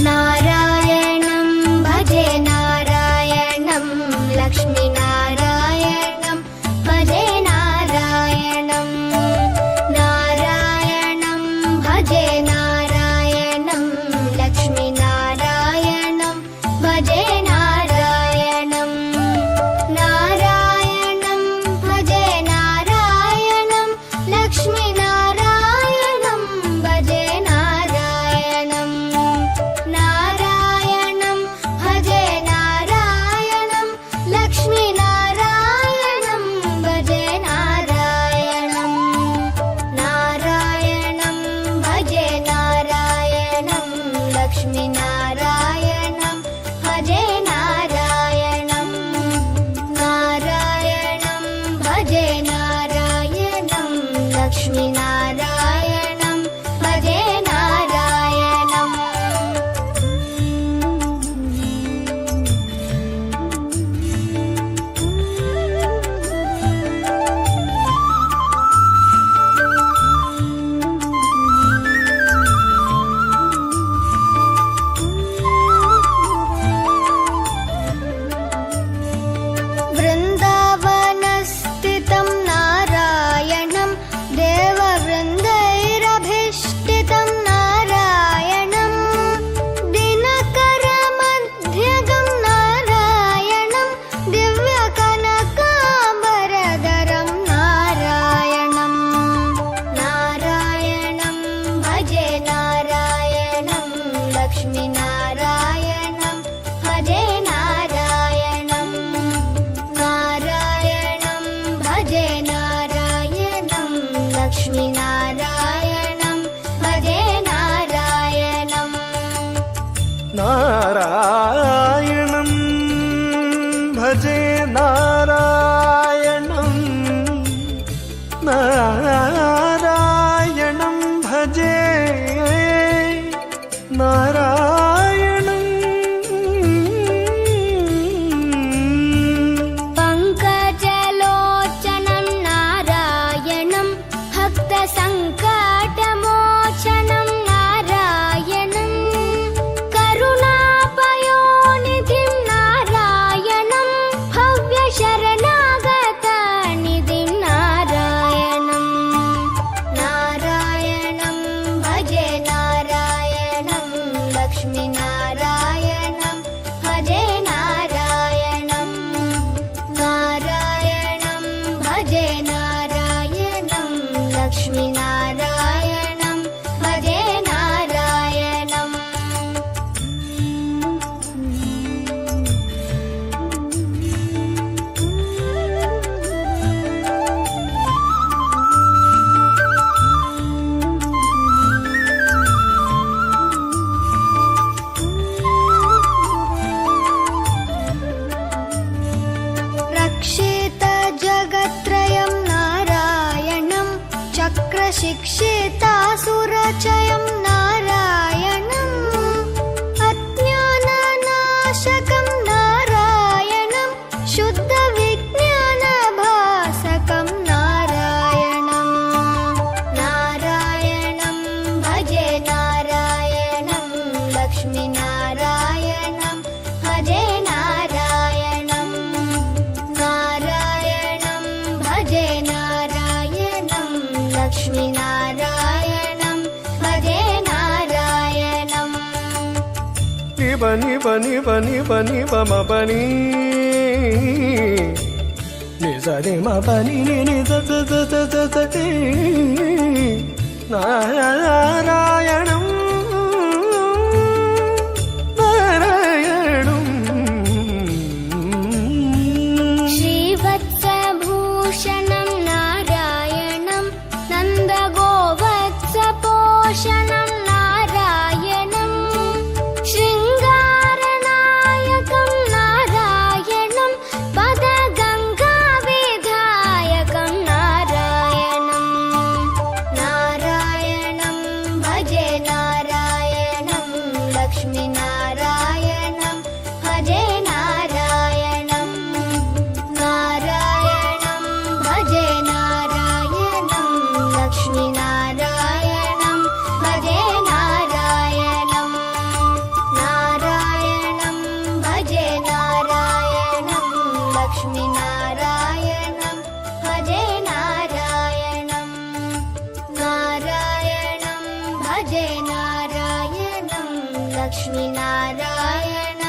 नारायणं भजे नारायणं लक्ष्मीनारायणं भजे नारायणं नारायणं भजे नारायणं लक्ष्मीनारायणं भजे नारायणं नारायणं भजे नारायणं लक्ष्मीनारायणं भजे नारायणं नारायणं भजे नारायणं लक्ष्मीनारायणं भजे नारायणं नारायणं भजे नारायणं लक्ष्मीनारायणं भजे नारायणं नारायणं भजे नारायणं लक्ष्मीनारायणं भजे नारायणं वृन्दावनस्थितं नारायणं देववृन्दैरभीष्टितं नारायणं दिनकरमध्यगं नारायणं दिव्यकनकाम्बरधरं नारायणं नारायणं भजे नारायणं लक्ष्मीनारायणं भजे नारायणं नारायणं भजे नारायणं लक्ष्मीनारायणं भजे नारायणं नारायणं भजे नारायणं नारायणं भजे नारायणं पङ्कजलोचनं नारायणं भक्तसङ्कटमोचनं नारायणं करुणापयोनिधिं नारायणं भव्यशरणागतनिधिं नारायणं नारायणं भजे नारायणं लक्ष्मीनारायणं भजे नारायणं नारायणं भजे नारायणं लक्ष्मीनारायणं भजे नारायणं रक्षितजगत्त्रयं नारायणं चक्रशिक्षितासुरचयं नारायणम् अज्ञाननाशकं नारायणं शुद्धविज्ञानभासकं नारायणं नारायणं भजे नारायणं लक्ष्मीनारायणं भजे नारायणं नारायणं भजे नारायणं लक्ष्मीनारायणं भजे नारायणं निब निब निब निब निब मपनि निज नि मपनि नि द द द द द द ति नारायणं नारायणं श्रीवत्सभूषणं नारायणं नन्दगोवत्सपोषणं नारायणं शृङ्गारनायकं नारायणं पदगङ्गाविधायकं नारायणं नारायणं भजे नारायणं लक्ष्मीनारायणम्